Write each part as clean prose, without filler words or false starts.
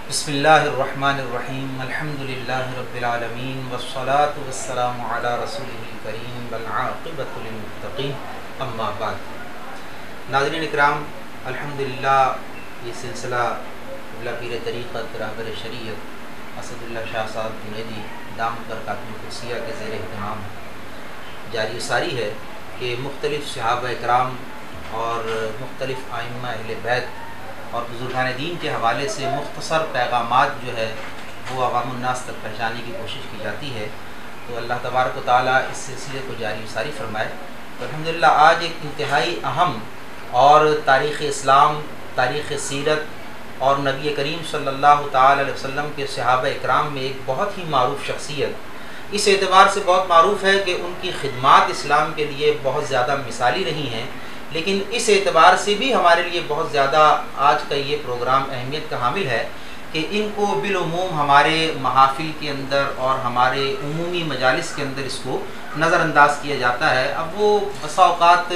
بسم اللہ الرحمن الرحیم الحمدللہ رب العالمین والصلاة والسلام علی رسولہ الکریم والعاقبۃ للمتقین اما بعد۔ ناظرین اکرام، الحمدللہ یہ سلسلہ قبلہ پیر طریقت رہبر شریعت اسد اللہ شاہ صاحب جنیدی دامت برکاتہ القدسیہ کے زیر اہتمام جاری ساری ہے کہ مختلف صحابہ اکرام اور مختلف ائمہ اہل بیت اور بزرگان دین کے حوالے سے مختصر پیغامات جو ہے وہ عوام الناس تک پہنچانے کی کوشش کی جاتی ہے۔ تو اللہ تبارک و تعالیٰ اس سلسلے کو جاری و ساری فرمائے۔ تو الحمدللہ آج ایک انتہائی اہم اور تاریخ اسلام، تاریخ سیرت اور نبی کریم صلی اللہ تعالی علیہ وسلم کے صحابہ اکرام میں ایک بہت ہی معروف شخصیت، اس اعتبار سے بہت معروف ہے کہ ان کی خدمات اسلام کے لیے بہت زیادہ مثالی رہی ہیں، لیکن اس اعتبار سے بھی ہمارے لیے بہت زیادہ آج کا یہ پروگرام اہمیت کا حامل ہے کہ ان کو بالعموم ہمارے محافل کے اندر اور ہمارے عمومی مجالس کے اندر اس کو نظر انداز کیا جاتا ہے۔ اب وہ بسا اوقات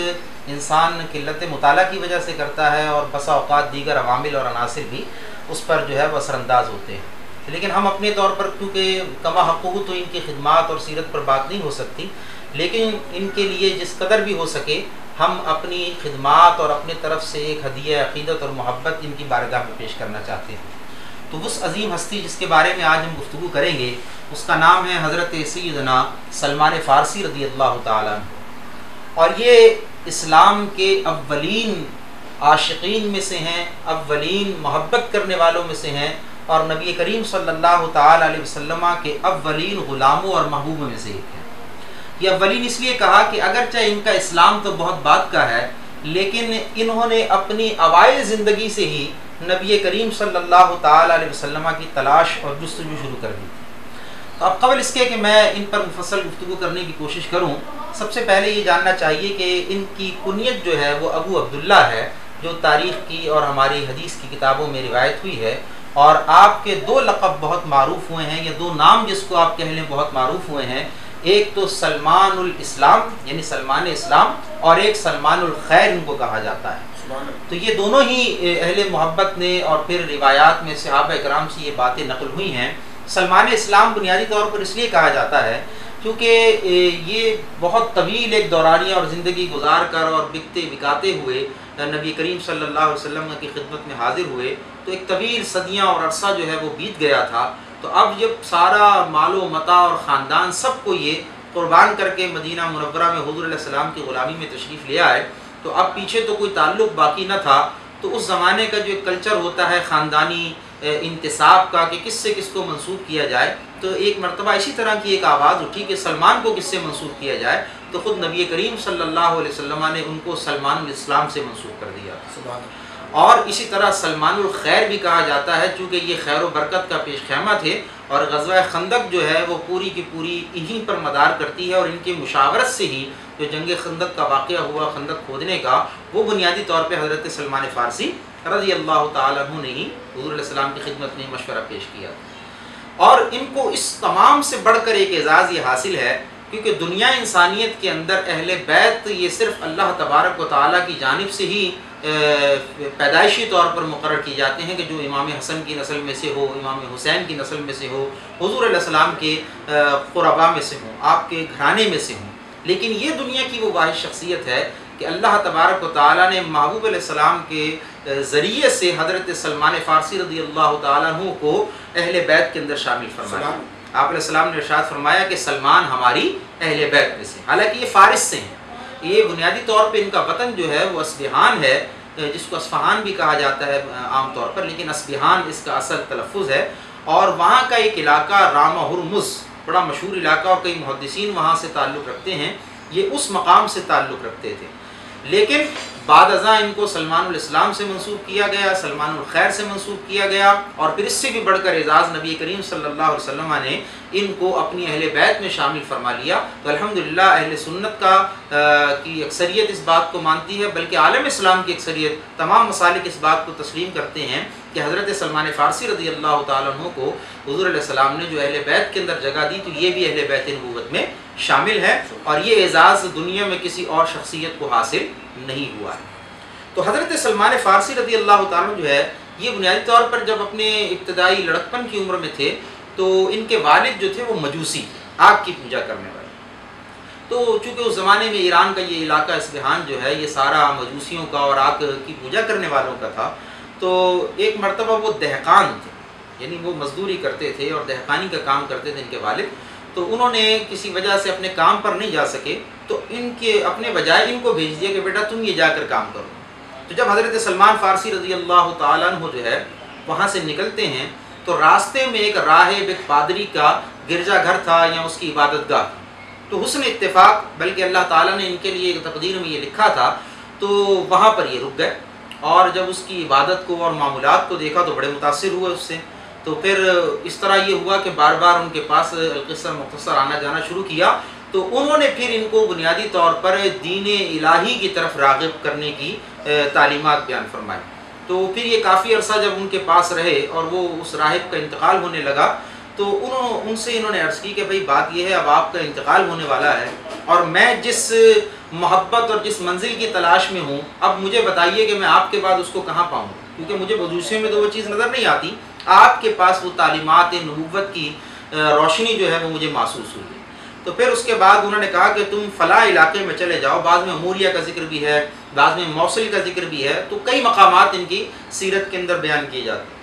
انسان قلت مطالعہ کی وجہ سے کرتا ہے اور بسا اوقات دیگر عوامل اور عناصر بھی اس پر جو ہے وہ اثر انداز ہوتے ہیں، لیکن ہم اپنے طور پر کیونکہ کما حقوق تو ان کی خدمات اور سیرت پر بات نہیں ہو سکتی، لیکن ان کے لیے جس قدر بھی ہو سکے ہم اپنی خدمات اور اپنے طرف سے ایک ہدیہ عقیدت اور محبت ان کی بارگاہ میں پیش کرنا چاہتے ہیں۔ تو اس عظیم ہستی جس کے بارے میں آج ہم گفتگو کریں گے اس کا نام ہے حضرت سیدنا سلمان فارسی رضی اللہ تعالیٰ عنہ، اور یہ اسلام کے اولین عاشقین میں سے ہیں، اولین محبت کرنے والوں میں سے ہیں، اور نبی کریم صلی اللہ تعالیٰ علیہ وسلم کے اولین غلاموں اور محبوبوں میں سے ایک ہے۔ یہ اولین اس لیے کہا کہ اگرچہ ان کا اسلام تو بہت بعد کا ہے، لیکن انہوں نے اپنی اوائل زندگی سے ہی نبی کریم صلی اللہ تعالی علیہ وسلم کی تلاش اور جستجو شروع کر دی تھی۔ تو اب قبل اس کے کہ میں ان پر مفصل گفتگو کرنے کی کوشش کروں، سب سے پہلے یہ جاننا چاہیے کہ ان کی کنیت جو ہے وہ ابو عبداللہ ہے، جو تاریخ کی اور ہماری حدیث کی کتابوں میں روایت ہوئی ہے، اور آپ کے دو لقب بہت معروف ہوئے ہیں، یا دو نام جس کو آپ کہہ لیں بہت معروف ہوئے ہیں، ایک تو سلمان الاسلام یعنی سلمان اسلام، اور ایک سلمان الخیر ان کو کہا جاتا ہے۔ تو یہ دونوں ہی اہل محبت نے اور پھر روایات میں صحابہ اکرام سے یہ باتیں نقل ہوئی ہیں۔ سلمان اسلام بنیادی طور پر اس لیے کہا جاتا ہے کیونکہ یہ بہت طویل ایک دورانیہ اور زندگی گزار کر اور بکتے بکاتے ہوئے نبی کریم صلی اللہ علیہ وسلم کی خدمت میں حاضر ہوئے، تو ایک طویل صدیاں اور عرصہ جو ہے وہ بیت گیا تھا۔ تو اب جب سارا مال و متاع اور خاندان سب کو یہ قربان کر کے مدینہ منورہ میں حضور علیہ السلام کی غلامی میں تشریف لے آئے، تو اب پیچھے تو کوئی تعلق باقی نہ تھا۔ تو اس زمانے کا جو ایک کلچر ہوتا ہے خاندانی انتصاب کا کہ کس سے کس کو منسوب کیا جائے، تو ایک مرتبہ اسی طرح کی ایک آواز اٹھی کہ سلمان کو کس سے منسوب کیا جائے، تو خود نبی کریم صلی اللہ علیہ وسلم نے ان کو سلمان الاسلام سے منسوب کر دیا۔ اور اسی طرح سلمان الخیر بھی کہا جاتا ہے چونکہ یہ خیر و برکت کا پیش خیمہ تھے، اور غزوہ خندق جو ہے وہ پوری کی پوری انہی پر مدار کرتی ہے، اور ان کی مشاورت سے ہی جو جنگ خندق کا واقعہ ہوا، خندق کھودنے کا، وہ بنیادی طور پہ حضرت سلمان فارسی رضی اللہ تعالیٰ عنہ نے ہی حضور علیہ السلام کی خدمت میں مشورہ پیش کیا۔ اور ان کو اس تمام سے بڑھ کر ایک اعزاز یہ حاصل ہے کیونکہ دنیا انسانیت کے اندر اہل بیت یہ صرف اللہ تبارک و تعالیٰ کی جانب سے ہی پیدائشی طور پر مقرر کی جاتے ہیں کہ جو امام حسن کی نسل میں سے ہو، امام حسین کی نسل میں سے ہو، حضور علیہ السلام کے قربا میں سے ہوں، آپ کے گھرانے میں سے ہوں، لیکن یہ دنیا کی وہ واحد شخصیت ہے کہ اللہ تبارک و تعالیٰ نے محبوب علیہ السلام کے ذریعے سے حضرت سلمان فارسی رضی اللہ تعالیٰ عنہ کو اہل بیت کے اندر شامل فرمایا۔ آپ علیہ السلام نے ارشاد فرمایا کہ سلمان ہماری اہل بیت میں سے، حالانکہ یہ فارس سے ہیں۔ یہ بنیادی طور پہ ان کا وطن جو ہے وہ اصبہان ہے، جس کو اصفہان بھی کہا جاتا ہے عام طور پر، لیکن اصبہان اس کا اصل تلفظ ہے، اور وہاں کا ایک علاقہ رامہ ہرمز بڑا مشہور علاقہ، اور کئی محدثین وہاں سے تعلق رکھتے ہیں، یہ اس مقام سے تعلق رکھتے تھے۔ لیکن بعد ازاں ان کو سلمان الاسلام سے منسوب کیا گیا، سلمان الخیر سے منسوب کیا گیا، اور پھر اس سے بھی بڑھ کر اعزاز نبی کریم صلی اللہ علیہ وسلم نے ان کو اپنی اہل بیت میں شامل فرما لیا۔ تو الحمدللہ اہل سنت کی اکثریت اس بات کو مانتی ہے، بلکہ عالم اسلام کی اکثریت تمام مسالک اس بات کو تسلیم کرتے ہیں کہ حضرت سلمان فارسی رضی اللہ تعالیٰ عنہ کو حضور علیہ السلام نے جو اہل بیت کے اندر جگہ دی، تو یہ بھی اہل بیت نبوت میں شامل ہے، اور یہ اعزاز دنیا میں کسی اور شخصیت کو حاصل نہیں ہوا ہے۔ تو حضرت سلمان فارسی رضی اللہ تعالیٰ جو ہے یہ بنیادی طور پر جب اپنے ابتدائی لڑکپن کی عمر میں تھے تو ان کے والد جو تھے وہ مجوسی، آگ کی پوجا کرنے والے. تو چونکہ اس زمانے میں ایران کا یہ علاقہ اصفہان جو ہے یہ سارا مجوسیوں کا اور آگ کی پوجا کرنے والوں کا تھا، تو ایک مرتبہ وہ دہقان تھے، یعنی وہ مزدوری کرتے تھے اور دہقانی کا کام کرتے تھے ان کے والد. تو انہوں نے کسی وجہ سے اپنے کام پر نہیں جا سکے تو ان کے اپنے بجائے ان کو بھیج دیا کہ بیٹا تم یہ جا کر کام کرو. تو جب حضرت سلمان فارسی رضی اللہ تعالیٰ عنہ جو ہے وہاں سے نکلتے ہیں تو راستے میں ایک راہب، ایک پادری کا گرجا گھر تھا یا اس کی عبادت گاہ. تو حسن اتفاق، بلکہ اللہ تعالیٰ نے ان کے لیے ایک تقدیر میں یہ لکھا تھا، تو وہاں پر یہ رک گئے اور جب اس کی عبادت کو اور معمولات کو دیکھا تو بڑے متاثر ہوئے اس سے. تو پھر اس طرح یہ ہوا کہ بار بار ان کے پاس القصہ مختصر آنا جانا شروع کیا. تو انہوں نے پھر ان کو بنیادی طور پر دین الہی کی طرف راغب کرنے کی تعلیمات بیان فرمائی. تو پھر یہ کافی عرصہ جب ان کے پاس رہے اور وہ اس راہب کا انتقال ہونے لگا تو انہوں نے عرض کی کہ بھئی بات یہ ہے اب آپ کا انتقال ہونے والا ہے اور میں جس محبت اور جس منزل کی تلاش میں ہوں اب مجھے بتائیے کہ میں آپ کے بعد اس کو کہاں پاؤں، کیونکہ مجھے مجوسیوں میں تو وہ چیز نظر نہیں آتی، آپ کے پاس وہ تعلیمات نبوت کی روشنی جو ہے وہ مجھے محسوس ہوئی. تو پھر اس کے بعد انہوں نے کہا کہ تم فلاں علاقے میں چلے جاؤ. بعض میں اموریہ کا ذکر بھی ہے، بعض میں موصل کا ذکر بھی ہے، تو کئی مقامات ان کی سیرت کے اندر بیان کیے جاتے ہیں.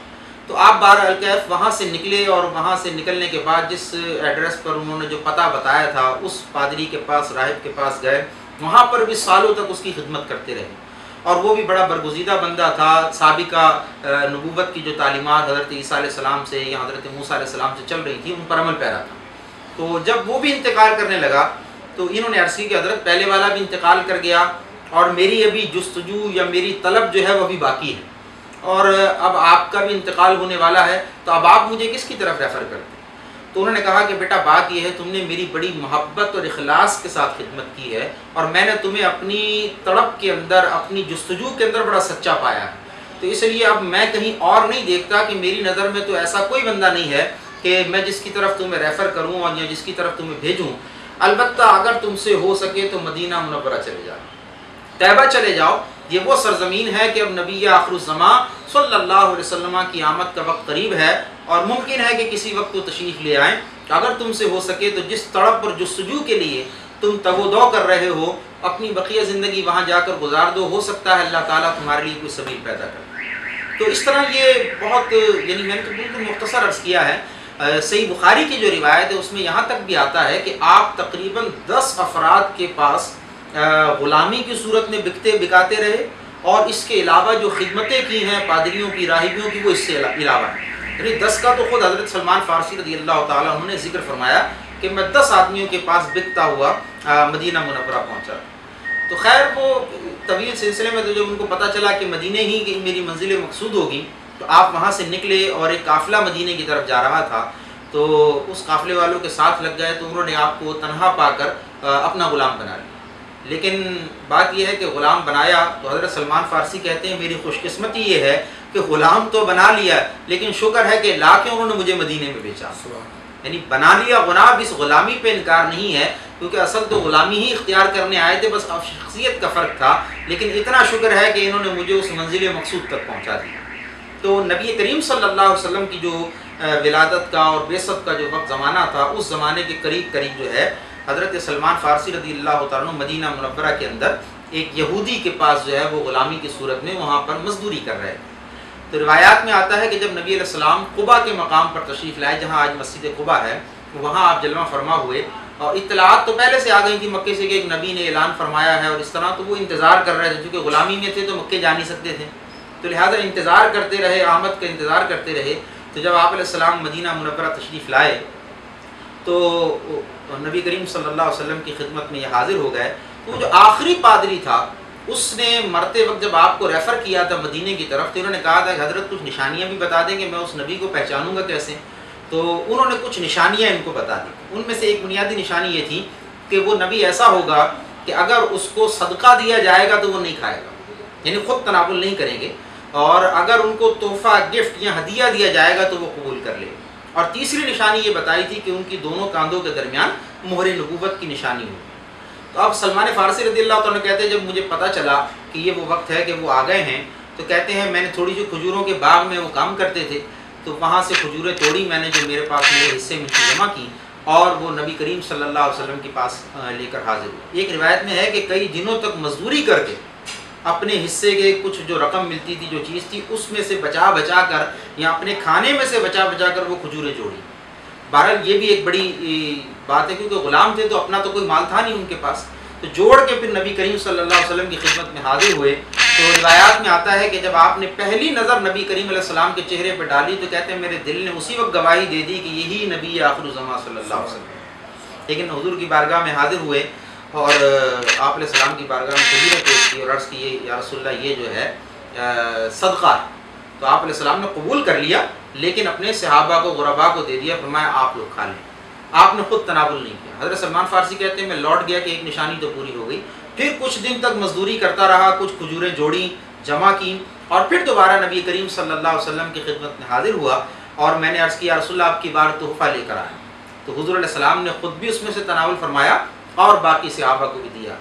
تو آپ بہرحال وہاں سے نکلے اور وہاں سے نکلنے کے بعد جس ایڈریس پر انہوں نے جو پتہ بتایا تھا اس پادری کے پاس، راہب کے پاس گئے. وہاں پر بھی سالوں تک اس کی خدمت کرتے رہے اور وہ بھی بڑا برگزیدہ بندہ تھا. سابقہ نبوت کی جو تعلیمات حضرت عیسیٰ علیہ السلام سے یا حضرت موسیٰ علیہ السلام سے چل رہی تھی ان پر عمل پیرا تھا. تو جب وہ بھی انتقال کرنے لگا تو انہوں نے عرض کی کہ حضرت پہلے والا بھی انتقال کر گیا اور میری ابھی جستجو یا میری طلب جو ہے وہ بھی باقی ہے اور اب آپ کا بھی انتقال ہونے والا ہے، تو اب آپ مجھے کس کی طرف ریفر کرتے ہیں؟ تو انہوں نے کہا کہ بیٹا بات یہ ہے تم نے میری بڑی محبت اور اخلاص کے ساتھ خدمت کی ہے اور میں نے تمہیں اپنی طلب کے اندر، اپنی جستجو کے اندر بڑا سچا پایا ہے. تو اس لیے اب میں کہیں اور نہیں دیکھتا کہ میری نظر میں تو ایسا کوئی بندہ نہیں ہے کہ میں جس کی طرف تمہیں ریفر کروں اور یا جس کی طرف تمہیں بھیجوں. البتہ اگر تم سے ہو سکے تو مدینہ منورہ چلے جاؤ، طیبہ چلے جاؤ. یہ وہ سرزمین ہے کہ اب نبی آخر الزمان صلی اللہ علیہ وسلم کی آمد کا وقت قریب ہے اور ممکن ہے کہ کسی وقت تو تشریف لے آئیں. اگر تم سے ہو سکے تو جس تڑپ اور جستجو کے لیے تم تگ و دو کر رہے ہو اپنی بقیہ زندگی وہاں جا کر گزار دو، ہو سکتا ہے اللہ تعالیٰ تمہارے لیے کوئی سبیل پیدا کرے. تو اس طرح یہ بہت، یعنی میں نے تو بالکل مختصر عرض کیا ہے. صحیح بخاری کی جو روایت ہے اس میں یہاں تک بھی آتا ہے کہ آپ تقریباً 10 افراد کے پاس غلامی کی صورت میں بکاتے رہے اور اس کے علاوہ جو خدمتیں کی ہیں پادریوں کی، راہبیوں کی، وہ اس سے علاوہ ہیں. یعنی 10 کا تو خود حضرت سلمان فارسی رضی اللہ تعالیٰ عنہ نے ذکر فرمایا کہ میں 10 آدمیوں کے پاس بکتا ہوا مدینہ منورہ پہنچا. تو خیر وہ طویل سلسلے میں تو جب ان کو پتہ چلا کہ مدینہ ہی کی میری منزل مقصود ہوگی تو آپ وہاں سے نکلے اور ایک قافلہ مدینہ کی طرف جا رہا تھا. تو اس قافلے والوں کے ساتھ لگ گئے تو انہوں نے آپ کو تنہا پا کر اپنا غلام بنا لیا. لیکن بات یہ ہے کہ غلام بنایا تو حضرت سلمان فارسی کہتے ہیں میری خوش قسمتی یہ ہے کہ غلام تو بنا لیا لیکن شکر ہے کہ لا کے انہوں نے مجھے مدینے میں بیچا. یعنی بنا لیا غلام، اس غلامی پہ انکار نہیں ہے کیونکہ اصل تو غلامی ہی اختیار کرنے آئے تھے، بس اب شخصیت کا فرق تھا. لیکن اتنا شکر ہے کہ انہوں نے مجھے اس منزل مقصود تک پہنچا دیا. تو نبی کریم صلی اللہ علیہ وسلم کی جو ولادت کا اور بعثت کا جو وقت زمانہ تھا اس زمانے کے قریب جو ہے حضرت سلمان فارسی رضی اللہ تعالیٰ عنہ مدینہ منورہ کے اندر ایک یہودی کے پاس جو ہے وہ غلامی کی صورت میں وہاں پر مزدوری کر رہے تھے. تو روایات میں آتا ہے کہ جب نبی علیہ السلام قباء کے مقام پر تشریف لائے جہاں آج مسجد قباء ہے، وہاں آپ جلوہ فرما ہوئے اور اطلاعات تو پہلے سے آ گئی تھی مکے سے کہ ایک نبی نے اعلان فرمایا ہے اور اس طرح. تو وہ انتظار کر رہے تھے، چونکہ غلامی میں تھے تو مکے جا نہیں سکتے تھے، تو لہٰذا انتظار کرتے رہے، آمد کا انتظار کرتے رہے. تو جب آپ علیہ السلام مدینہ منورہ تشریف لائے تو نبی کریم صلی اللہ علیہ وسلم کی خدمت میں یہ حاضر ہو گئے. تو جو آخری پادری تھا اس نے مرتے وقت جب آپ کو ریفر کیا تھا مدینے کی طرف تو انہوں نے کہا تھا کہ حضرت کچھ نشانیاں بھی بتا دیں کہ میں اس نبی کو پہچانوں گا کیسے. تو انہوں نے کچھ نشانیاں ان کو بتا دی. ان میں سے ایک بنیادی نشانی یہ تھی کہ وہ نبی ایسا ہوگا کہ اگر اس کو صدقہ دیا جائے گا تو وہ نہیں کھائے گا، یعنی خود تناول نہیں کریں گے، اور اگر ان کو تحفہ، گفٹ یا ہدیہ دیا جائے گا تو وہ قبول کر لے. اور تیسری نشانی یہ بتائی تھی کہ ان کی دونوں کاندھوں کے درمیان مہر نبوت کی نشانی ہوگی. تو اب سلمان فارسی رضی اللہ تعالیٰ کہتے ہیں جب مجھے پتہ چلا کہ یہ وہ وقت ہے کہ وہ آ گئے ہیں تو کہتے ہیں میں نے تھوڑی جو کھجوروں کے باغ میں وہ کام کرتے تھے تو وہاں سے کھجوریں توڑی میں نے جو میرے پاس میرے حصے میں جمع کی اور وہ نبی کریم صلی اللہ علیہ وسلم کے پاس لے کر حاضر ہوئے۔ ایک روایت میں ہے کہ کئی دنوں تک مزدوری کر کے اپنے حصے کے کچھ جو رقم ملتی تھی جو چیز تھی اس میں سے بچا بچا کر یا اپنے کھانے میں سے بچا بچا کر وہ کھجوریں جوڑی۔ بہرحال یہ بھی ایک بڑی بات ہے کیونکہ غلام تھے تو اپنا تو کوئی مال تھا نہیں ان کے پاس، تو جوڑ کے پھر نبی کریم صلی اللہ علیہ وسلم کی خدمت میں حاضر ہوئے۔ تو روایات میں آتا ہے کہ جب آپ نے پہلی نظر نبی کریم علیہ السلام کے چہرے پہ ڈالی تو کہتے ہیں میرے دل نے اسی وقت گواہی دے دی کہ یہی نبی آخر الزمان صلی اللہ علیہ وسلم۔ لیکن حضور کی بارگاہ میں حاضر ہوئے اور آپ علیہ السلام کی بارگاہ میں کھجوریں پیش کی اور عرض کی یا رسول اللہ یہ جو ہے صدقہ، تو آپ علیہ السلام نے قبول کر لیا لیکن اپنے صحابہ کو غربا کو دے دیا، فرمایا آپ لوگ کھا لیں، آپ نے خود تناول نہیں کیا۔ حضرت سلمان فارسی کہتے ہیں میں لوٹ گیا کہ ایک نشانی تو پوری ہو گئی، پھر کچھ دن تک مزدوری کرتا رہا، کچھ کھجوریں جوڑی جمع کی اور پھر دوبارہ نبی کریم صلی اللہ علیہ وسلم کی خدمت میں حاضر ہوا اور میں نے عرض کیا رسول اللہ آپ کی بار تحفہ لے کر آئے، تو حضور علیہ السلام نے خود بھی اس میں سے تناول فرمایا اور باقی صحابہ کو بھی دیا۔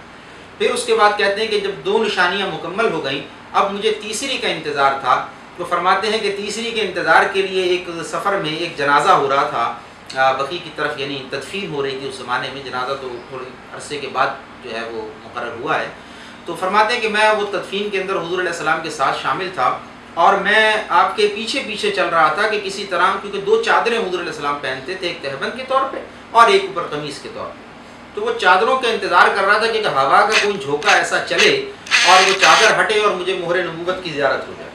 پھر اس کے بعد کہتے ہیں کہ جب 2 نشانیاں مکمل ہو گئیں اب مجھے تیسری کا انتظار تھا، تو فرماتے ہیں کہ تیسری کے انتظار کے لیے ایک سفر میں ایک جنازہ ہو رہا تھا بقیع کی طرف، یعنی تدفین ہو رہی تھی اس زمانے میں، جنازہ تو تھوڑے عرصے کے بعد جو ہے وہ مقرر ہوا ہے۔ تو فرماتے ہیں کہ میں وہ تدفین کے اندر حضور علیہ السلام کے ساتھ شامل تھا اور میں آپ کے پیچھے پیچھے چل رہا تھا کہ کسی طرح، کیونکہ 2 چادریں حضور علیہ السلام پہنتے تھے، ایک تہبند کے طور پہ اور ایک اوپر قمیص کے طور پہ، تو وہ چادروں کا انتظار کر رہا تھا کہ ہوا کا کوئی جھونکا ایسا چلے اور وہ چادر ہٹے اور مجھے مہر نبوت کی زیارت ہو جائے۔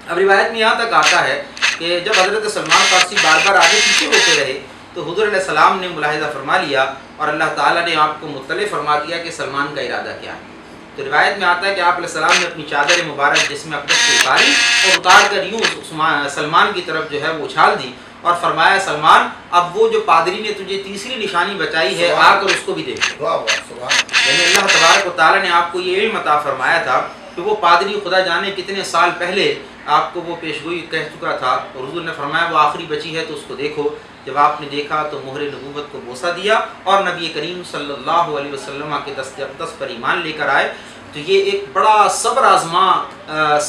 اب روایت میں یہاں تک آتا ہے کہ جب حضرت سلمان فارسی بار بار آگے پیچھے ہوتے رہے تو حضور علیہ السلام نے ملاحظہ فرما لیا اور اللہ تعالیٰ نے آپ کو مطلع فرما دیا کہ سلمان کا ارادہ کیا ہے۔ تو روایت میں آتا ہے کہ آپ علیہ السلام نے اپنی چادر مبارک جسم اقدس کو اتاری اور اتار کر یوں سلمان کی طرف جو ہے وہ اچھال دی اور فرمایا سلمان اب وہ جو پادری نے تجھے تیسری نشانی بچائی ہے آ کر اس کو بھی دیکھ، یعنی اللہ تبارک و تعالیٰ نے آپ کو یہ علم عطا فرمایا تھا کہ وہ پادری خدا جانے کتنے سال پہلے آپ کو وہ پیشگوئی کہہ چکا تھا اور حضور نے فرمایا وہ آخری بچی ہے تو اس کو دیکھو۔ جب آپ نے دیکھا تو مہر نبوت کو بوسہ دیا اور نبی کریم صلی اللہ علیہ وسلم کے دست اقدس پر ایمان لے کر آئے۔ تو یہ ایک بڑا صبر آزما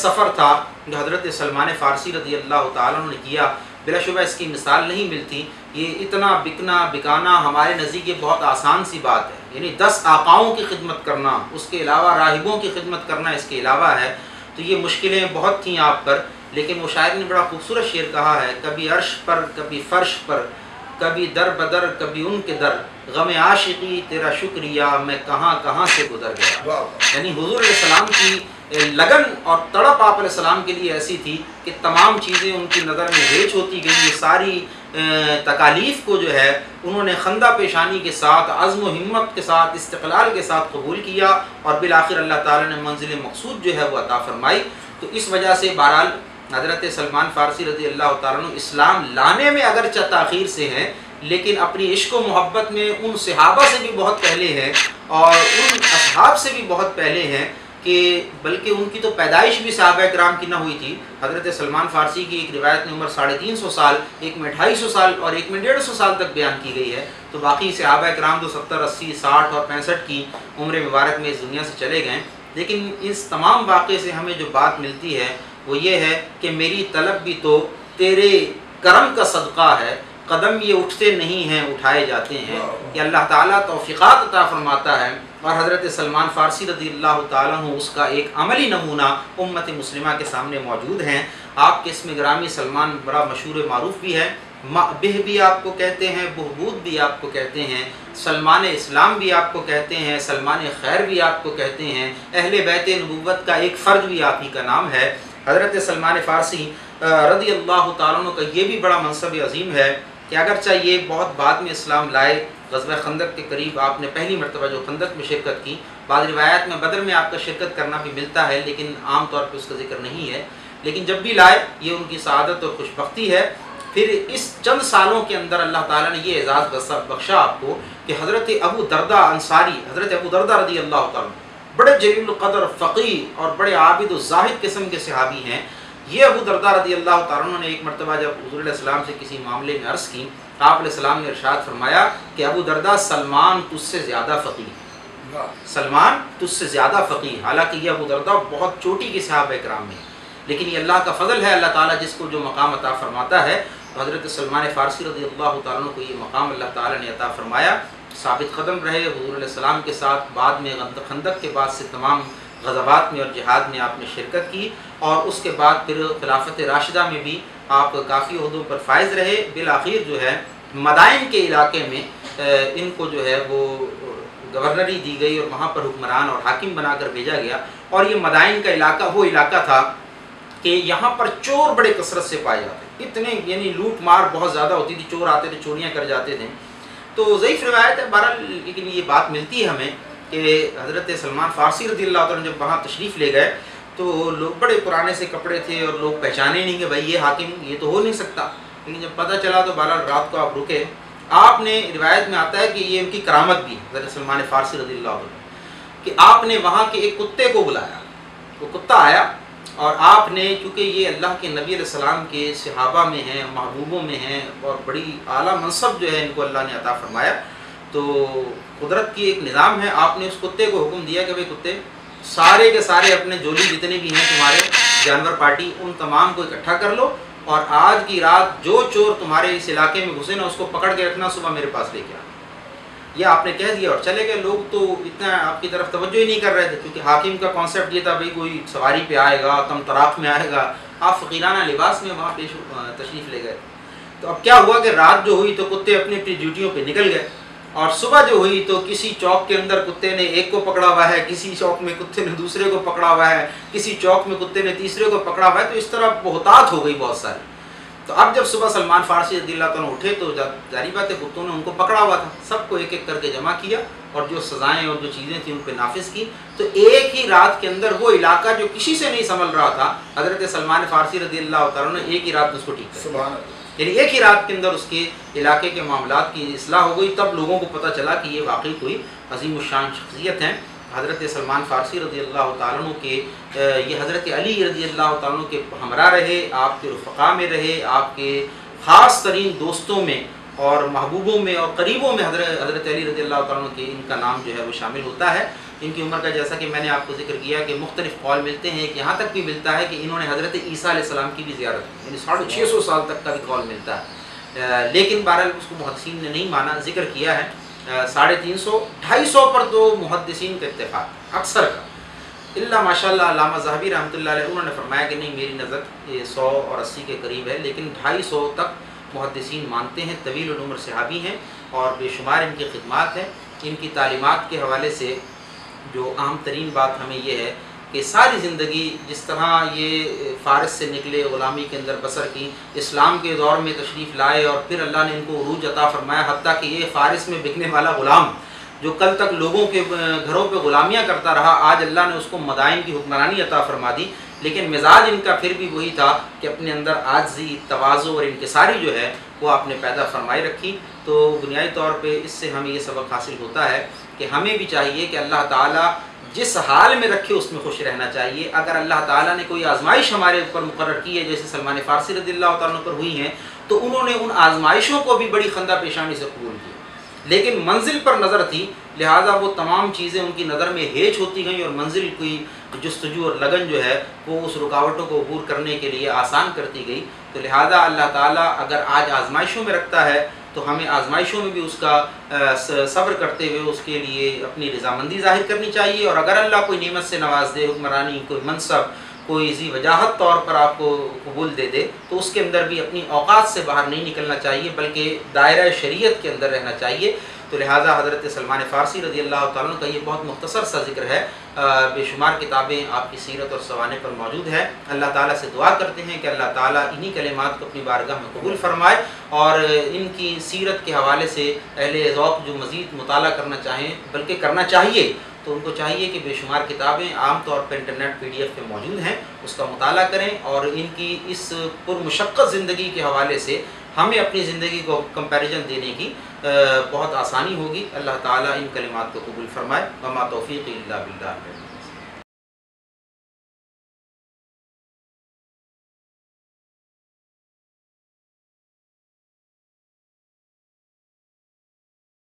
سفر تھا جو حضرت سلمان فارسی رضی اللہ تعالیٰ نے کیا، بلا شبہ اس کی مثال نہیں ملتی۔ یہ اتنا بکانا ہمارے نزدیک بہت آسان سی بات ہے، یعنی 10 آقاؤں کی خدمت کرنا، اس کے علاوہ راہبوں کی خدمت کرنا اس کے علاوہ ہے، تو یہ مشکلیں بہت تھیں آپ پر، لیکن وہ شاعر نے بڑا خوبصورت شعر کہا ہے، کبھی عرش پر کبھی فرش پر، کبھی در بدر کبھی ان کے در، غم عاشقی تیرا شکریہ میں کہاں کہاں سے گزر گیا۔ یعنی حضور علیہ السلام کی لگن اور تڑپ آپ علیہ السلام کے لیے ایسی تھی کہ تمام چیزیں ان کی نظر میں ہیچ ہوتی گئی، یہ ساری تکالیف کو جو ہے انہوں نے خندہ پیشانی کے ساتھ، عزم و ہمت کے ساتھ، استقلال کے ساتھ قبول کیا اور بالآخر اللہ تعالیٰ نے منزل مقصود جو ہے وہ عطا فرمائی۔ تو اس وجہ سے بہرحال حضرت سلمان فارسی رضی اللہ تعالیٰ عنہ اسلام لانے میں اگرچہ تاخیر سے ہیں لیکن اپنی عشق و محبت میں ان صحابہ سے بھی بہت پہلے ہیں اور ان اصحاب سے بھی بہت پہلے ہیں، کہ بلکہ ان کی تو پیدائش بھی صحابہ کرام کی نہ ہوئی تھی۔ حضرت سلمان فارسی کی ایک روایت میں عمر 350 سال، ایک میں 250 سال اور ایک میں 150 سال تک بیان کی گئی ہے، تو باقی صحابہ کرام تو 70 80 60 اور 65 کی عمر مبارک میں اس دنیا سے چلے گئے۔ لیکن اس تمام واقعے سے ہمیں جو بات ملتی ہے وہ یہ ہے کہ میری طلب بھی تو تیرے کرم کا صدقہ ہے، قدم یہ اٹھتے نہیں ہیں اٹھائے جاتے ہیں، کہ اللہ تعالیٰ توفیقات عطا فرماتا ہے۔ اور حضرت سلمان فارسی رضی اللہ تعالیٰ عنہ اس کا ایک عملی نمونہ امت مسلمہ کے سامنے موجود ہیں۔ آپ کے اسم گرامی سلمان بڑا مشہور معروف بھی ہے، بہ بھی آپ کو کہتے ہیں، بہبود بھی آپ کو کہتے ہیں، سلمان اسلام بھی آپ کو کہتے ہیں، سلمان خیر بھی آپ کو کہتے ہیں، اہل بیت نبوت کا ایک فرد بھی آپ ہی کا نام ہے۔ حضرت سلمان فارسی رضی اللہ تعالیٰ عنہ کا یہ بھی بڑا منصب عظیم ہے کہ اگرچہ یہ بہت بعد میں اسلام لائے، غزوہ خندق کے قریب آپ نے پہلی مرتبہ جو خندق میں شرکت کی، بعض روایات میں بدر میں آپ کا شرکت کرنا بھی ملتا ہے لیکن عام طور پہ اس کا ذکر نہیں ہے، لیکن جب بھی لائے یہ ان کی سعادت اور خوشبختی ہے۔ پھر اس چند سالوں کے اندر اللہ تعالیٰ نے یہ اعزاز بخشا آپ کو کہ حضرت ابو دردہ انصاری، حضرت ابو دردہ رضی اللہ تعالیٰ بڑے جلیل القدر فقیہ اور بڑے عابد و زاہد قسم کے صحابی ہیں۔ یہ ابو دردہ رضی اللہ تعالیٰ نے ایک مرتبہ جب حضور علیہ السلام سے کسی معاملے میں عرض کی، آپ علیہ السلام نے ارشاد فرمایا کہ ابو دردہ سلمان تجھ سے زیادہ فقیہ، سلمان تجھ سے زیادہ فقیہ، حالانکہ یہ ابو دردہ بہت چوٹی کے صحابہ کرام میں، لیکن یہ اللہ کا فضل ہے، اللہ تعالیٰ جس کو جو مقام عطا فرماتا ہے۔ تو حضرت سلمان فارسی رضی اللہ تعالیٰ عنہ کو یہ مقام اللہ تعالیٰ نے عطا فرمایا، ثابت قدم رہے حضور علیہ السلام کے ساتھ، بعد میں خندق کے بعد سے تمام غزوات میں اور جہاد میں آپ نے شرکت کی، اور اس کے بعد پھر خلافت راشدہ میں بھی آپ کافی عہدوں پر فائز رہے۔ بالآخر جو ہے مدائن کے علاقے میں ان کو جو ہے وہ گورنری دی گئی اور وہاں پر حکمران اور حاکم بنا کر بھیجا گیا، اور یہ مدائن کا علاقہ وہ علاقہ تھا کہ یہاں پر چور بڑے کثرت سے پائے جاتے، اتنے یعنی لوٹ مار بہت زیادہ ہوتی تھی، چور آتے تھے چوریاں کر جاتے تھے۔ تو ضعیف روایت ہے بہرحال، لیکن یہ بات ملتی ہے ہمیں کہ حضرت سلمان فارسی رضی اللہ عنہ جب وہاں تشریف لے گئے تو لوگ بڑے پرانے سے کپڑے تھے اور لوگ پہچانے نہیں کہ بھائی یہ حاکم یہ تو ہو نہیں سکتا، لیکن جب پتہ چلا تو بہرحال رات کو آپ رکے۔ آپ نے روایت میں آتا ہے کہ یہ ان کی کرامت بھی حضرت سلمان فارسی رضی اللہ عنہ کہ آپ نے وہاں کے ایک کتے کو بلایا، وہ کتا آیا اور آپ نے، چونکہ یہ اللہ کے نبی علیہ السلام کے صحابہ میں ہیں، محبوبوں میں ہیں اور بڑی اعلیٰ منصب جو ہے ان کو اللہ نے عطا فرمایا، تو قدرت کی ایک نظام ہے، آپ نے اس کتے کو حکم دیا کہ بھئی کتے سارے کے سارے اپنے جولی جتنے بھی ہیں تمہارے جانور پارٹی ان تمام کو اکٹھا کر لو، اور آج کی رات جو چور تمہارے اس علاقے میں گھسے نا اس کو پکڑ کے رکھنا، صبح میرے پاس لے کے آنا۔ یہ آپ نے کہہ دیا اور چلے گئے۔ لوگ تو اتنا آپ کی طرف توجہ ہی نہیں کر رہے تھے، کیونکہ حاکم کا کانسیپٹ یہ تھا بھئی کوئی سواری پہ آئے گا، تم طراق میں آئے گا، آپ فقیرانہ لباس میں وہاں تشریف لے گئے۔ تو اب کیا ہوا کہ رات جو ہوئی تو کتے اپنی اپنی ڈیوٹیوں پہ نکل گئے، اور صبح جو ہوئی تو کسی چوک کے اندر کتے نے ایک کو پکڑا ہوا ہے، کسی چوک میں کتے نے دوسرے کو پکڑا ہوا ہے، کسی چوک میں کتے نے تیسرے کو پکڑا ہوا ہے، تو اس طرح بہتات ہو گئی بہت ساری۔ تو اب جب صبح سلمان فارسی رضی اللہ عنہ اٹھے تو ظاہری بات ہے کتوں نے ان کو پکڑا ہوا تھا، سب کو ایک ایک کر کے جمع کیا اور جو سزائیں اور جو چیزیں تھیں ان پہ نافذ کی۔ تو ایک ہی رات کے اندر وہ علاقہ جو کسی سے نہیں سنبھل رہا تھا، حضرت سلمان فارسی رضی اللہ تعالیٰ نے ایک ہی رات میں اس کو ٹھیک کر دیا، یعنی ایک ہی رات کے اندر اس کے علاقے کے معاملات کی اصلاح ہو گئی۔ تب لوگوں کو پتہ چلا کہ یہ واقعی کوئی عظیم الشان شخصیت ہیں۔ حضرت سلمان فارسی رضی اللہ تعالیٰ عنہ کے یہ حضرت علی رضی اللہ تعالیٰ عنہ کے ہمراہ رہے، آپ کے رفقا میں رہے، آپ کے خاص ترین دوستوں میں اور محبوبوں میں اور قریبوں میں حضرت علی رضی اللہ تعالیٰ عنہ کے ان کا نام جو ہے وہ شامل ہوتا ہے۔ ان کی عمر کا جیسا کہ میں نے آپ کو ذکر کیا کہ مختلف قول ملتے ہیں، کہ یہاں تک بھی ملتا ہے کہ انہوں نے حضرت عیسیٰ علیہ السلام کی بھی زیارت کی، یعنی 650 سال تک کا بھی قول ملتا ہے، لیکن بہرحال اس کو محدثین نے نہیں مانا، ذکر کیا ہے 350 250 پر تو محدثین کا اتفاق اکثر کا، اللہ ماشاء اللہ علامہ ذہبی رحمۃ اللہ علیہ انہوں نے فرمایا کہ نہیں میری نظر یہ 100 اور 80 کے قریب ہے، لیکن 250 تک محدثین مانتے ہیں۔ طویل العمر صحابی ہیں اور بے شمار ان کی خدمات ہیں۔ ان کی تعلیمات کے حوالے سے جو اہم ترین بات ہمیں یہ ہے کہ ساری زندگی جس طرح یہ فارس سے نکلے، غلامی کے اندر بسر کی، اسلام کے دور میں تشریف لائے اور پھر اللہ نے ان کو عروج عطا فرمایا، حتیٰ کہ یہ فارس میں بکنے والا غلام جو کل تک لوگوں کے گھروں پہ غلامیاں کرتا رہا، آج اللہ نے اس کو مدائن کی حکمرانی عطا فرما دی، لیکن مزاج ان کا پھر بھی وہی تھا کہ اپنے اندر عاجزی، تواضع اور انکساری جو ہے وہ آپ نے پیدا فرمائی رکھی۔ تو بنیادی طور پہ اس سے ہمیں یہ سبق حاصل ہوتا ہے کہ ہمیں بھی چاہیے کہ اللہ تعالیٰ جس حال میں رکھے اس میں خوش رہنا چاہیے۔ اگر اللہ تعالیٰ نے کوئی آزمائش ہمارے اوپر مقرر کی ہے، جیسے سلمان فارسی رضی اللہ تعالیٰ پر ہوئی ہیں، تو انہوں نے ان آزمائشوں کو بھی بڑی خندہ پیشانی سے قبول کیا، لیکن منزل پر نظر تھی، لہٰذا وہ تمام چیزیں ان کی نظر میں ہیچ ہوتی گئیں اور منزل کی جستجو اور لگن جو ہے وہ اس رکاوٹوں کو عبور کرنے کے لیے آسان کرتی گئی۔ تو لہٰذا اللہ تعالیٰ اگر آج آزمائشوں میں رکھتا ہے تو ہمیں آزمائشوں میں بھی اس کا صبر کرتے ہوئے اس کے لیے اپنی رضامندی ظاہر کرنی چاہیے، اور اگر اللہ کوئی نعمت سے نواز دے، حکمرانی، کوئی منصب، کوئی ذی وجاہت طور پر آپ کو قبول دے دے، تو اس کے اندر بھی اپنی اوقات سے باہر نہیں نکلنا چاہیے بلکہ دائرہ شریعت کے اندر رہنا چاہیے۔ تو لہٰذا حضرت سلمان فارسی رضی اللہ تعالیٰ کا یہ بہت مختصر سا ذکر ہے، بے شمار کتابیں آپ کی سیرت اور سوانح پر موجود ہے۔ اللہ تعالیٰ سے دعا کرتے ہیں کہ اللہ تعالیٰ انہی کلمات کو اپنی بارگاہ میں قبول فرمائے، اور ان کی سیرت کے حوالے سے اہل ذوق جو مزید مطالعہ کرنا چاہیں بلکہ کرنا چاہیے، تو ان کو چاہیے کہ بے شمار کتابیں عام طور پر انٹرنیٹ PDF پہ موجود ہیں، اس کا مطالعہ کریں، اور ان کی اس پرمشقت زندگی کے حوالے سے ہمیں اپنی زندگی کو کمپیریزن دینے کی بہت آسانی ہوگی۔ اللہ تعالیٰ ان کلمات کو قبول فرمائے۔ وما توفیق الا باللہ۔